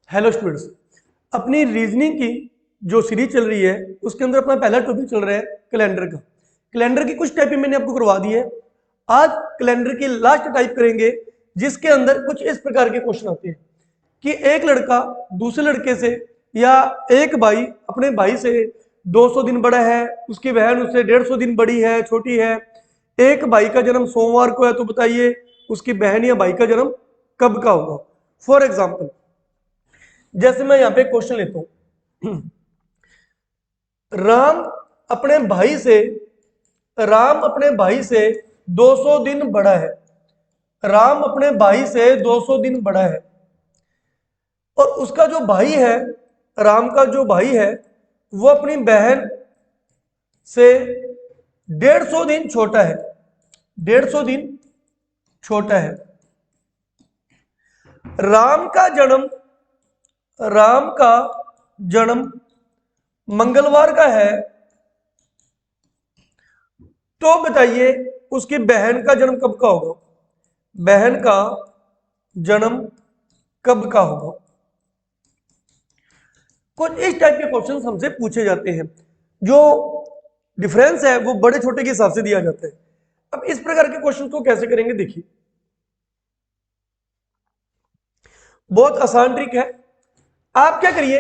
Hello students, अपनी reasoning की जो सीरीज चल रही है उसके अंदर अपना पहला टॉपिक चल रहा है कैलेंडर का। कैलेंडर की कुछ टाइपिंग मैंने आपको करवा दी है। आज कैलेंडर की लास्ट टाइप करेंगे जिसके अंदर कुछ इस प्रकार के क्वेश्चन आते हैं कि एक लड़का दूसरे लड़के से या एक भाई अपने भाई से 200 दिन बड़ा है, उसकी बहन उससे 150 दिन बड़ी है, छोटी है। एक भाई का जन्म सोमवार को है, तो बताइए उसकी बहन या भाई का जन्म कब का होगा। फॉर एग्जाम्पल, जैसे मैं यहां पे क्वेश्चन लेता हूं, राम अपने भाई से राम अपने भाई से 200 दिन बड़ा है। राम अपने भाई से 200 दिन बड़ा है और उसका जो भाई है, राम का जो भाई है, वो अपनी बहन से 150 दिन छोटा है। 150 दिन छोटा है। राम का जन्म राम का जन्म मंगलवार का है, तो बताइए उसकी बहन का जन्म कब का होगा। बहन का जन्म कब का होगा। कुछ इस टाइप के क्वेश्चंस हमसे पूछे जाते हैं। जो डिफरेंस है वो बड़े छोटे के हिसाब से दिया जाता है। अब इस प्रकार के क्वेश्चन को कैसे करेंगे, देखिए बहुत आसान ट्रिक है। आप क्या करिए,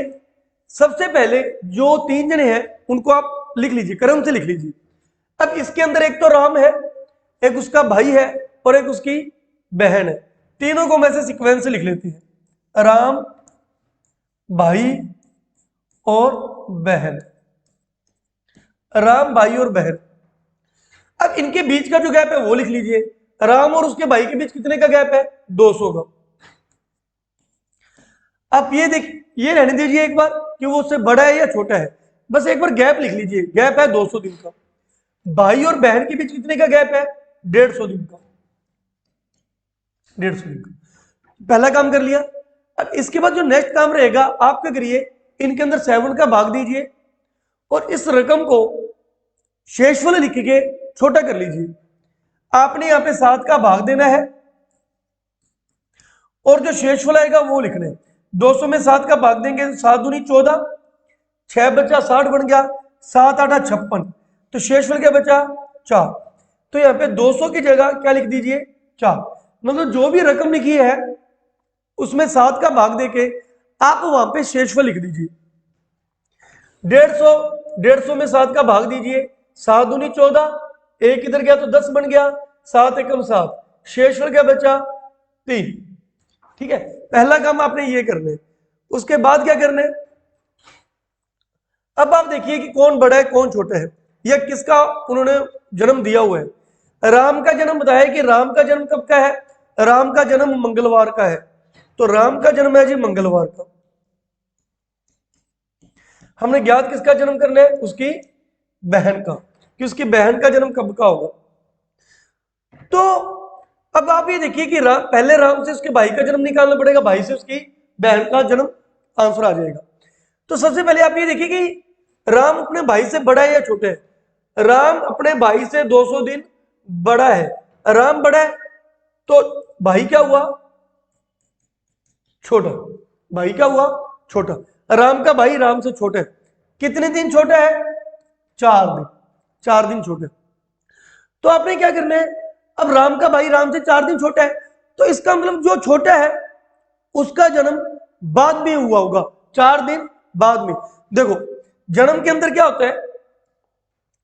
सबसे पहले जो तीन जने हैं उनको आप लिख लीजिए, क्रम से लिख लीजिए। अब इसके अंदर एक तो राम है, एक उसका भाई है और एक उसकी बहन है। तीनों को मैं से सीक्वेंस से लिख लेती है, राम, भाई और बहन। राम, भाई और बहन। अब इनके बीच का जो गैप है वो लिख लीजिए। राम और उसके भाई के बीच कितने का गैप है, 200 का। आप ये रहने दीजिए एक बार कि वो उससे बड़ा है या छोटा है, बस एक बार गैप लिख लीजिए। गैप है 200 दिन का। भाई और बहन के बीच कितने का गैप है, 150 दिन का। 150 दिन का पहला काम कर लिया। अब इसके बाद जो नेक्स्ट काम रहेगा, आप क्या करिए, इनके अंदर 7 का भाग दीजिए और इस रकम को शेष वाले लिख के छोटा कर लीजिए। आपने यहां पे 7 का भाग देना है और जो शेष वाला आएगा वो लिखना है। 200 में 7 का भाग देंगे तो 7 दूनी 14, 6 बचा 60 बन गया, 7 8 56, तो शेष वाला क्या बचा, 4। तो यहाँ पे 200 की जगह क्या लिख दीजिए, 4। मतलब जो भी रकम लिखी है उसमें 7 का भाग देके आप वहां पे शेषफल लिख दीजिए। 150 में 7 का भाग दीजिए, 7 दूनी 14, एक इधर गया तो 10 बन गया, 7 एकम 7, शेषफल क्या बचा, 3। ठीक है, पहला काम आपने ये करना है। उसके बाद क्या करना है, अब आप देखिए कि कौन बड़ा है कौन छोटा है, या किसका उन्होंने जन्म दिया हुआ है। राम का जन्म बताया कि राम का जन्म कब का है, राम का जन्म मंगलवार का है, तो राम का जन्म है जी मंगलवार का। हमने ज्ञात किसका जन्म करना है, उसकी बहन का, कि उसकी बहन का जन्म कब का होगा। तो अब आप ये देखिए कि पहले राम से उसके भाई का जन्म निकालना पड़ेगा, भाई से उसकी बहन का जन्म, आंसर आ जाएगा। तो सबसे पहले आप ये देखिए कि राम अपने भाई से बड़ा है या छोटा है। राम अपने भाई से 200 दिन बड़ा है। राम बड़ा है तो भाई क्या हुआ, छोटा। भाई क्या हुआ, छोटा। राम का भाई राम से छोटा है। कितने दिन छोटा है, 4 दिन। 4 दिन छोटा है। तो आपने क्या करना है, अब राम का भाई राम से 4 दिन छोटा है, तो इसका मतलब जो छोटा है उसका जन्म बाद में हुआ होगा, 4 दिन बाद में। देखो जन्म के अंदर क्या होता है,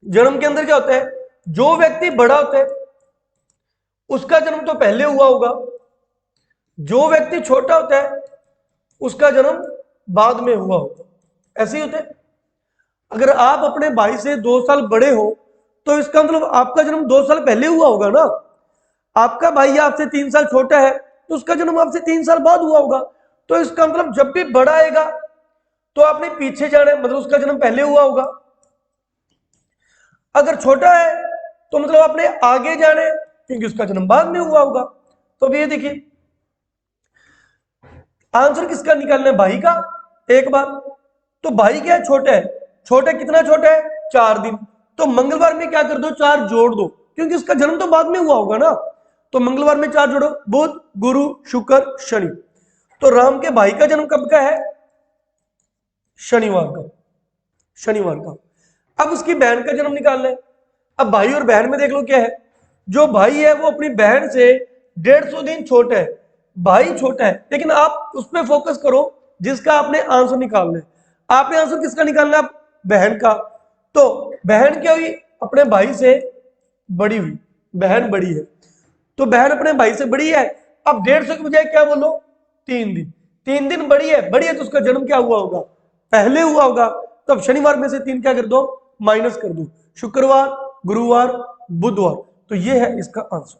जन्म के अंदर क्या होता है, जो व्यक्ति बड़ा होता है उसका जन्म तो पहले हुआ होगा, जो व्यक्ति छोटा होता है उसका जन्म बाद में हुआ होगा। ऐसे ही होता है। अगर आप अपने भाई से 2 साल बड़े हो तो इसका मतलब आपका जन्म 2 साल पहले हुआ होगा ना। आपका भाई आपसे 3 साल छोटा है तो उसका जन्म आपसे 3 साल बाद हुआ होगा। तो इसका मतलब जब भी बड़ा आएगा तो आपने पीछे जाना है, मतलब उसका जन्म पहले हुआ होगा। अगर छोटा है तो मतलब आपने आगे जाना है क्योंकि उसका जन्म बाद में हुआ होगा। तो अब ये देखिए आंसर किसका निकालना है, भाई का। एक बार तो भाई क्या है, छोटा है। छोटा कितना छोटा है, 4 दिन। तो मंगलवार में क्या कर दो, 4 जोड़ दो क्योंकि उसका जन्म तो बाद में हुआ होगा ना। तो मंगलवार में 4 जोड़ो, बुध गुरु शुक्र शनि। तो राम के भाई का जन्म कब का है? शनिवार का, शनिवार का। अब उसकी बहन का जन्म निकालना है। अब भाई और बहन में देख लो क्या है, जो भाई है वो अपनी बहन से 150 दिन छोटा है, भाई छोटा है, लेकिन आप उस पर फोकस करो जिसका आपने आंसर निकालना है। आपने आंसर किसका निकालना है? बहन का। तो बहन क्या हुई? अपने भाई से बड़ी हुई, बहन बड़ी है, तो बहन अपने भाई से बड़ी है। अब 150 की बजाय क्या बोलो? 3 दिन। 3 दिन बड़ी है, बड़ी है तो उसका जन्म क्या हुआ होगा? पहले हुआ होगा। तो अब शनिवार में से 3 क्या कर दो? माइनस कर दो। शुक्रवार, गुरुवार, बुधवार। तो ये है इसका आंसर।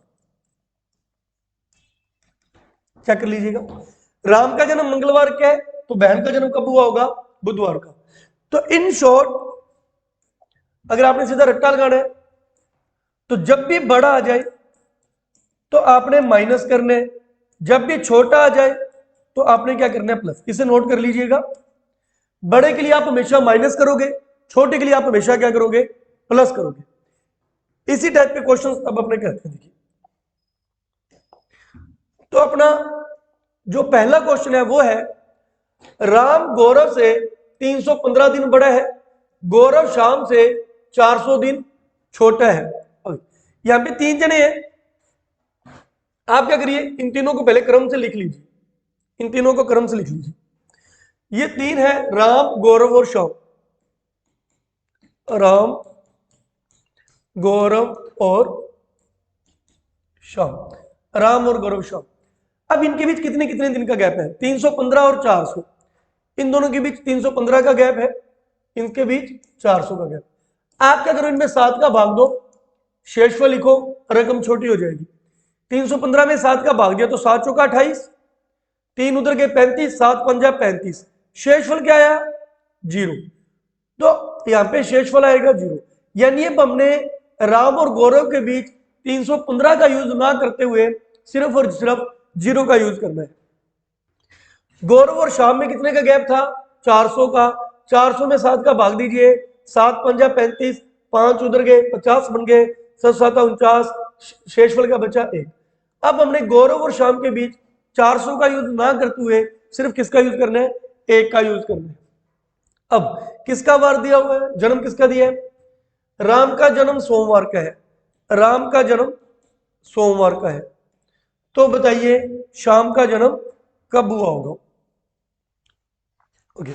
क्या कर लीजिएगा, राम का जन्म मंगलवार क्या है, तो बहन का जन्म कब हुआ होगा? बुधवार का। तो इन शॉर्ट अगर आपने सीधा रट्टा लगाना है तो जब भी बड़ा आ जाए तो आपने माइनस करने, जब भी छोटा आ जाए तो आपने क्या करना है? प्लस। इसे नोट कर लीजिएगा, बड़े के लिए आप हमेशा माइनस करोगे, छोटे के लिए आप हमेशा क्या करोगे? प्लस करोगे। इसी टाइप के क्वेश्चंस अब अपने करते हैं। देखिए, तो अपना जो पहला क्वेश्चन है वो है, राम गौरव से 315 दिन बड़ा है, गौरव शाम से 400 दिन छोटा है। यहां पे 3 जने हैं, आप क्या करिए, इन तीनों को पहले क्रम से लिख लीजिए, इन तीनों को क्रम से लिख लीजिए। ये 3 है, राम, गौरव और श्याम। राम, गौरव और श्याम, राम और गौरव श्याम। अब इनके बीच कितने कितने दिन का गैप है? 315 और 400। इन दोनों के बीच 315 का गैप है, इनके बीच 400 का गैप। आप क्या करो, इनमें 7 का भाग दो, शेषफल लिखो, रकम छोटी हो जाएगी। 315 में 7 का भाग दिया तो 7 चौका 28, 3 उधर के 35, 7 पंजा 35, शेषफल क्या आया? 0। तो यहां पे शेषफल आएगा 0। यानी अब हमने राम और गौरव के बीच 315 का यूज ना करते हुए सिर्फ और सिर्फ 0 का यूज करना है। गौरव और शाम में कितने का गैप था? 400 का। 400 में 7 का भाग दीजिए, 7 पंजा 35, 5 उधर गए 50 बन गए, 7 7 49, शेषफल का बचा 1। अब हमने गौरव और शाम के बीच 400 का यूज ना करते हुए सिर्फ किसका यूज करना है? 1 का यूज करना है। अब किसका वार दिया हुआ है? जन्म किसका दिया है? राम का जन्म सोमवार का है, राम का जन्म सोमवार का है। तो बताइए शाम का जन्म कब हुआ होगा? ओके,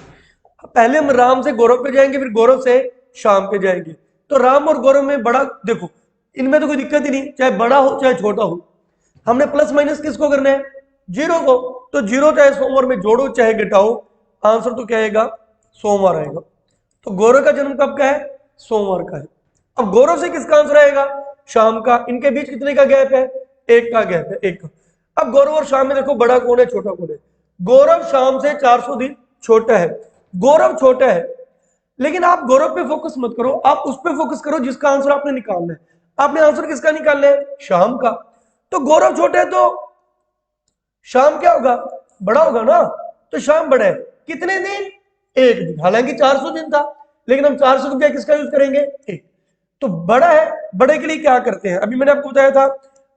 पहले हम राम से गौरव पे जाएंगे, फिर गौरव से शाम पे जाएंगे। तो राम और गौरव में बड़ा, देखो इनमें तो कोई दिक्कत ही नहीं, चाहे बड़ा हो चाहे छोटा हो। हमने प्लस माइनस किसको करना है? 0 को। तो 0 चाहे सोमवार में जोड़ो चाहे घटाओ, आंसर तो क्या आएगा? सोमवार आएगा। तो गौरव का जन्म कब का है? सोमवार का है। अब गौरव से किसका आंसर आएगा? शाम का। इनके बीच कितने का गैप है? 1 का गैप है, 1 का। अब गौरव और शाम में देखो बड़ा कौन है छोटा कौन है? गौरव शाम से 400 दिन छोटा है, गौरव छोटा है। लेकिन आप गौरव पे फोकस मत करो, आप उस पे फोकस करो जिसका आंसर आपने निकालना है। आपने आंसर किसका निकालना है? शाम का। तो गौरव छोटा है तो शाम क्या होगा? बड़ा होगा ना। तो शाम बड़ा है, कितने दिन? 1 दिन। हालांकि 400 दिन था, लेकिन हम 400 रुपया किसका यूज करेंगे? 1। तो बड़ा है, बड़े के लिए क्या करते हैं? अभी मैंने आपको बताया था,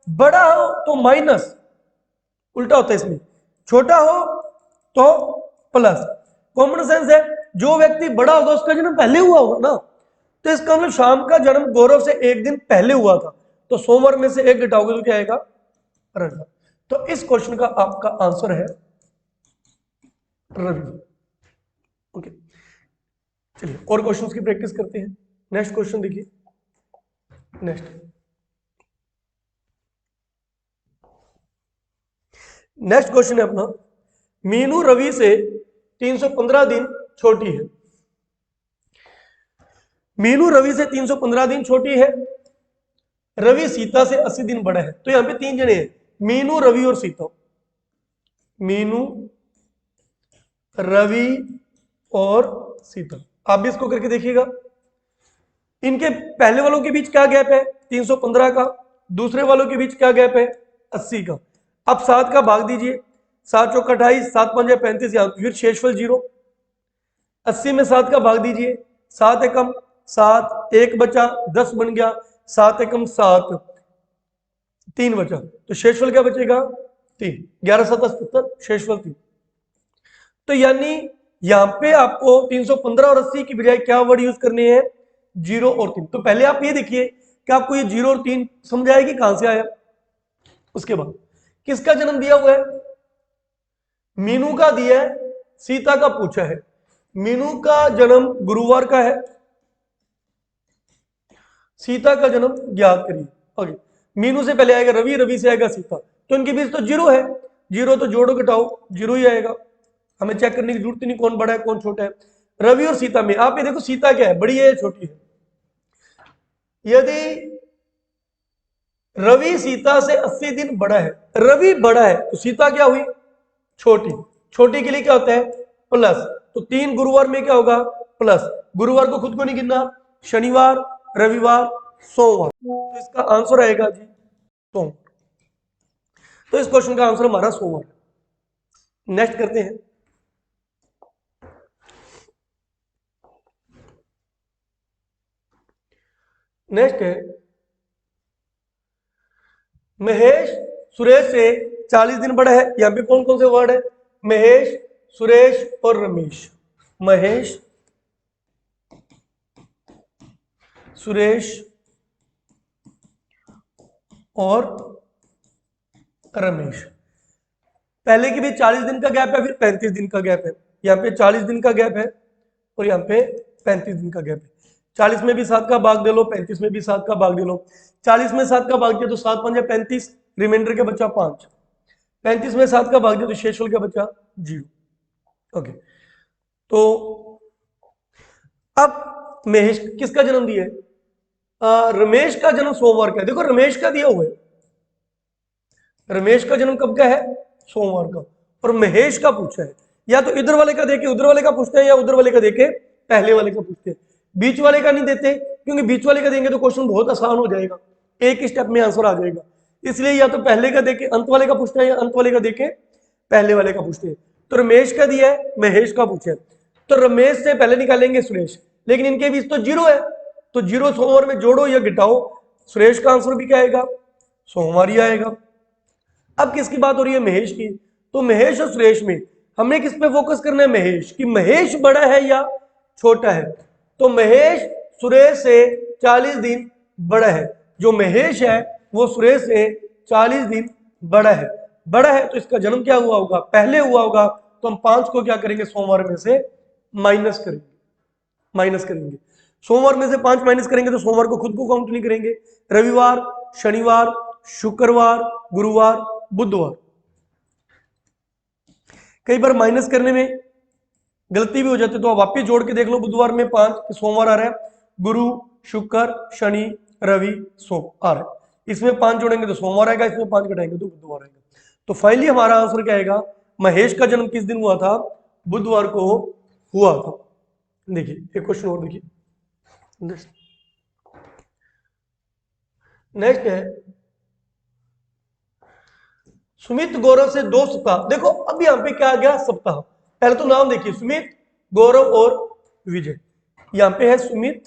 बड़ा हो तो माइनस, उल्टा होता है इसमें, छोटा हो तो प्लस। कॉमन सेंस है, जो व्यक्ति बड़ा होगा उसका जन्म पहले हुआ होगा ना। तो इसका मतलब शाम का जन्म गौरव से 1 दिन पहले हुआ था, तो सोमवार में से 1 घटाओगे तो क्या आएगा? रविवार। तो इस क्वेश्चन का आपका आंसर है रविवार। ओके, चलिए और क्वेश्चंस की प्रैक्टिस करते हैं। नेक्स्ट क्वेश्चन देखिए, नेक्स्ट क्वेश्चन है अपना, मीनू रवि से 315 दिन छोटी है। मीनू रवि से 315 दिन छोटी है, रवि सीता से 80 दिन बड़ा है। तो यहां पे 3 जने हैं, मीनू, रवि और सीता। मीनू, रवि और सीता। आप भी इसको करके देखिएगा। इनके पहले वालों के बीच क्या गैप है? 315 का। दूसरे वालों के बीच क्या गैप है? 80 का। अब 7 का भाग दीजिए, 7 चौका 28, 7 पंजे 35, फिर शेषफल 0। 80 में 7 का भाग दीजिए, 7 एकम 7, 1 बचा 10 बन गया, 7 एकम 7, 3 बचा। तो शेषफल क्या बचेगा? 3। 11 7 77, शेषफल 3। तो यानी यहां पे आपको 315 और 80 की बजाय क्या वर्ड यूज करने हैं, 0 और 3। तो पहले आप ये देखिए कि आपको ये 0 और 3 समझ आएगी कहां से आया। उसके बाद किसका जन्म दिया हुआ है, मीनू का दिया है, सीता का पूछा है। मीनू का जन्म गुरुवार का है, सीता का जन्म ज्ञात करिए। ओके, मीनू से पहले आएगा रवि, रवि से आएगा सीता, तो इनके बीच तो 0 है, 0 तो जोड़ो घटाओ 0 ही आएगा, हमें चेक करने की जरूरत नहीं कौन बड़ा है कौन छोटा है। रवि और सीता में आप ये देखो सीता क्या है, बड़ी है या छोटी है। यदि रवि सीता से 80 दिन बड़ा है, रवि बड़ा है तो सीता क्या हुई, छोटी। छोटी के लिए क्या होता है, प्लस। तो 3 गुरुवार में क्या होगा, प्लस। गुरुवार को खुद को नहीं गिनना, शनिवार, रविवार, सोमवार, तो इसका आंसर आएगा जी सोम। तो इस क्वेश्चन का आंसर हमारा सोमवार। नेक्स्ट करते हैं। नेक्स्ट है महेश सुरेश से 40 दिन बड़ा है। यहां पे कौन कौन से वर्ड है, महेश, सुरेश और रमेश। महेश, सुरेश और रमेश। पहले की भी 40 दिन का गैप है, फिर 35 दिन का गैप है। यहाँ पे 40 दिन का गैप है और यहाँ पे 35 दिन का गैप है। 40 में भी 7 का भाग दे लो, 35 में भी 7 का भाग दे लो। 40 में 7 का भाग दिया तो 7 5 35, रिमाइंडर के बच्चा 5। 35 में 7 का भाग दिया तो शेषफल का बच्चा 0। ओके, तो अब महेश किसका जन्म दिया है, रमेश का जन्म सोमवार का है। देखो रमेश का दिया हुआ है, रमेश का जन्म कब का है, सोमवार का। और महेश का पूछा है, या तो इधर वाले का देके उधर वाले का पूछते हैं, या उधर वाले का देके पहले वाले का पूछते हैं। बीच वाले का नहीं देते, क्योंकि बीच वाले का देंगे तो क्वेश्चन बहुत आसान हो जाएगा, एक ही स्टेप में आंसर आ जाएगा। इसलिए या तो पहले का देके अंत वाले का पूछते हैं, या अंत वाले का देके पहले वाले का पूछते हैं। तो रमेश का दिया है, महेश का पूछा है, तो रमेश से पहले निकालेंगे सुरेश, लेकिन इनके बीच तो 0 है, तो 0 सोमवार में जोड़ो या घटाओ, सुरेश का आंसर भी क्या आएगा, सोमवार ही आएगा। अब किसकी बात हो रही है, महेश की। तो महेश और सुरेश में हमने किस पे फोकस करना है, महेश कि महेश बड़ा है या छोटा है। तो महेश सुरेश से 40 दिन बड़ा है, जो महेश है वो सुरेश से 40 दिन बड़ा है। बड़ा है तो इसका जन्म क्या हुआ होगा, पहले हुआ होगा, तो हम 5 को क्या करेंगे, सोमवार में से माइनस करेंगे। माइनस करेंगे, सोमवार में से 5 माइनस करेंगे तो सोमवार को खुद को काउंट नहीं करेंगे। रविवार, शनिवार, शुक्रवार, गुरुवार, बुधवार। कई बार माइनस करने में गलती भी हो जाती है, तो आप वापिस जोड़ के देख लो। बुधवार में 5, सोमवार आ रहा है, गुरु, शुक्र, शनि, रवि, सोम आ रहा है। इसमें 5 जोड़ेंगे तो सोमवार आएगा, इसमें 5 घटाएंगे तो बुधवार आएगा। तो फाइनली हमारा आंसर क्या आएगा, महेश का जन्म किस दिन हुआ था, बुधवार को हुआ था। देखिए एक क्वेश्चन और देखिए, नेक्स्ट है सुमित गौरव से 2 सप्ताह। देखो अब यहां पे क्या आ गया, सप्ताह। पहले तो नाम देखिए, सुमित, गौरव और विजय। यहां पे है सुमित,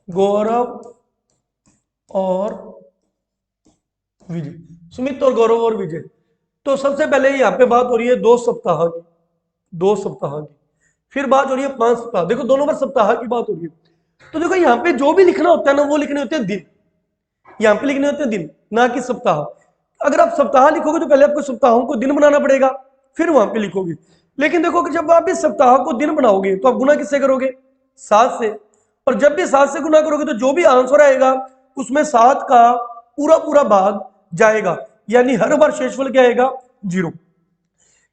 गौरव और विजय, सुमित और गौरव और विजय। तो सबसे पहले यहां पे बात हो रही है 2 सप्ताह की, 2 सप्ताह की। फिर बात हो रही है 5 सप्ताह। देखो दोनों बार सप्ताह की बात हो रही है। तो देखो यहाँ पे जो भी लिखना होता है ना, वो लिखने होते हैं दिन, यहाँ पे लिखने होते हैं दिन, ना कि सप्ताह। अगर आप सप्ताह लिखोगे तो पहले आपको सप्ताहों को दिन बनाना पड़ेगा, फिर वहां पे लिखोगे। लेकिन देखो कि जब आप इस सप्ताह को दिन बनाओगे तो आप गुना किससे करोगे, 7 से। और जब भी 7 से गुना करोगे तो जो भी आंसर आएगा उसमें 7 का पूरा पूरा भाग जाएगा, यानी हर बार शेषफल क्या आएगा, 0।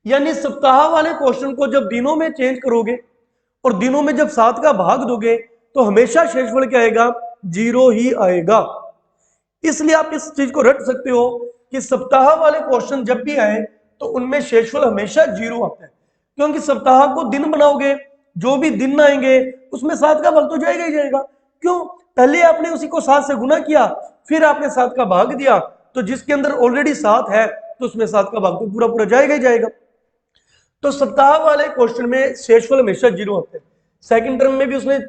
यानी सप्ताह वाले क्वेश्चन को जब दिनों में चेंज करोगे और दिनों में जब 7 का भाग दोगे तो हमेशा शेषफल क्या आएगा, 0 ही आएगा। इसलिए आप इस चीज को रट सकते हो कि सप्ताह वाले क्वेश्चन जब भी आए तो उनमें शेषफल हमेशा 0 आता है, क्योंकि सप्ताह को दिन बनाओगे, जो भी दिन आएंगे उसमें 7 का भाग तो जाएगा ही जाएगा। क्यों, पहले आपने उसी को 7 से गुना किया, फिर आपने 7 का भाग दिया, तो जिसके अंदर ऑलरेडी 7 है तो उसमें 7 का भाग तो पूरा पूरा जाएगा ही जाएगा। तो सप्ताह वाले क्वेश्चन में शेषफल हमेशा 0 आते हैं। सेकंड टर्म में भी उसने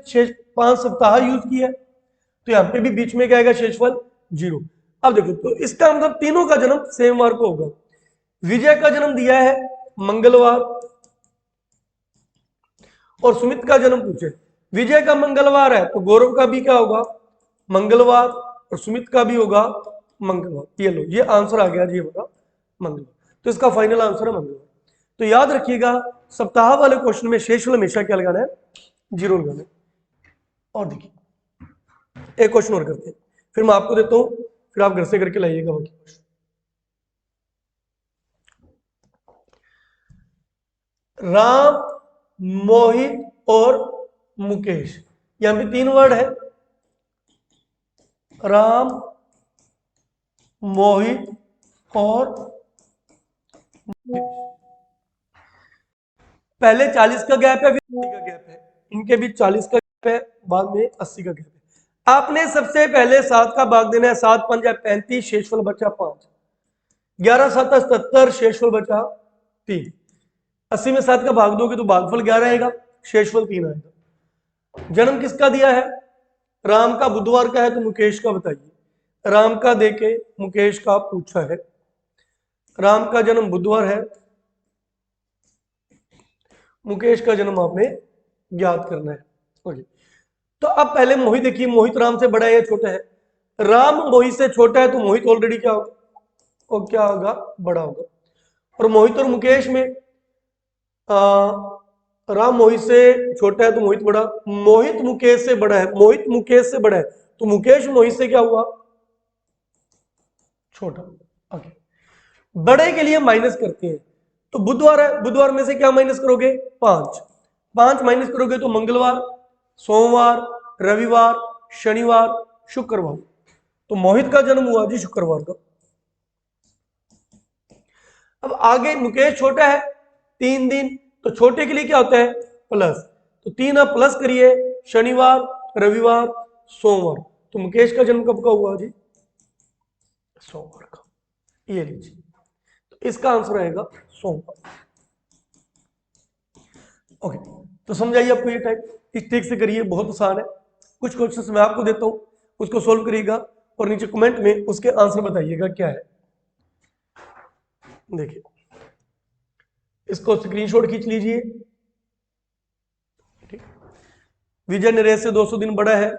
5 सप्ताह यूज किया, तो यहाँ पे भी बीच में क्या आएगा, शेषफल 0। अब देखो, तो इसका मतलब तीनों का जन्म सेम वार को होगा। विजय का जन्म दिया है मंगलवार और सुमित का जन्म पूछे। विजय का मंगलवार है तो गौरव का भी क्या होगा, मंगलवार, और सुमित का भी होगा मंगलवार। ये लो, ये आंसर आ गया जी हमारा मंगलवार। तो इसका फाइनल आंसर है मंगलवार। तो याद रखिएगा सप्ताह वाले क्वेश्चन में शेष वाला हमेशा क्या लगाना है, जीरो लगाना है। और देखिए एक क्वेश्चन और करते हैं, फिर मैं आपको देता हूं, फिर आप घर से करके लाइएगा बाकी क्वेश्चन। राम, मोहित और मुकेश, यहां पे तीन वर्ड है, राम, मोहित और मुकेश। पहले 40 का गैप है, फिर 80 का गैप है, इनके बीच 40 का गैप है, बाद में 80 का गैप है। आपने सबसे पहले 7 का भाग देना है, 7 पंजा 35, शेषफल बचा 5, 11 7 77, शेषफल बचा 3। 80 में 7 का भाग दोगे तो भागफल 11 आएगा, शेषफल 3 आएगा। जन्म किसका दिया है, राम का बुधवार का है तो मुकेश का बताइए। राम का देके मुकेश का पूछा है, राम का जन्म बुधवार है, मुकेश का जन्म आपने ज्ञात करना है। ओके, तो अब पहले मोहित देखिए, मोहित राम से बड़ा है या छोटा है, राम मोहित से छोटा है तो मोहित ऑलरेडी क्या होगा, और क्या होगा, बड़ा होगा। और मोहित और मुकेश में राम मोहित से छोटा है तो मोहित बड़ा, मोहित मुकेश से बड़ा है, मोहित मुकेश से बड़ा है तो मुकेश मोहित से क्या हुआ, छोटा। ओके, बड़े के लिए माइनस करते हैं, तो बुधवार है, बुधवार में से क्या माइनस करोगे, 5, 5 माइनस करोगे तो मंगलवार, सोमवार, रविवार, शनिवार, शुक्रवार। तो मोहित का जन्म हुआ जी शुक्रवार का। अब आगे मुकेश छोटा है 3 दिन, तो छोटे के लिए क्या होता है, प्लस, तो 3 आप प्लस करिए, शनिवार, रविवार, सोमवार। तो मुकेश का जन्म कब का हुआ जी, सोमवार का। ये लीजिए, तो इसका आंसर आएगा सोमवार। ओके, तो समझाइए आपको ये टाइप, इस ट्रिक से करिए, बहुत आसान है। कुछ क्वेश्चंस मैं आपको देता हूं, उसको सोल्व करिएगा और नीचे कमेंट में उसके आंसर बताइएगा क्या है। देखिए इसको स्क्रीनशॉट खींच लीजिए। ठीक, विजय नरेश से 200 दिन बड़ा है,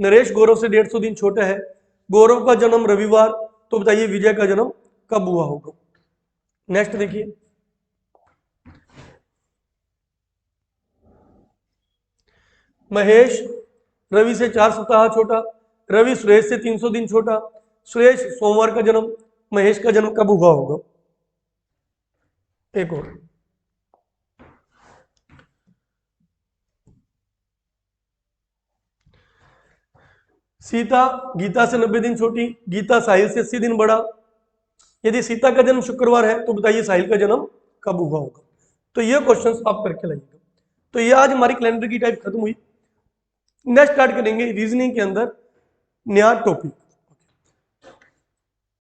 नरेश गौरव से 150 दिन छोटा है, गौरव का जन्म रविवार, तो बताइए विजय का जन्म कब हुआ होगा। नेक्स्ट देखिए, महेश रवि से 4 सप्ताह छोटा, रवि सुरेश से 300 दिन छोटा, सुरेश सोमवार का जन्म, महेश का जन्म कब हुआ होगा। एक और, सीता गीता से 90 दिन छोटी, गीता साहिल से 80 दिन बड़ा, यदि सीता का जन्म शुक्रवार है तो बताइए साहिल का जन्म कब हुआ होगा। तो ये क्वेश्चंस आप करके लाइएगा। तो ये आज हमारी कैलेंडर की टाइप खत्म हुई। नेक्स्ट स्टार्ट करेंगे रीजनिंग के अंदर नया टॉपिक।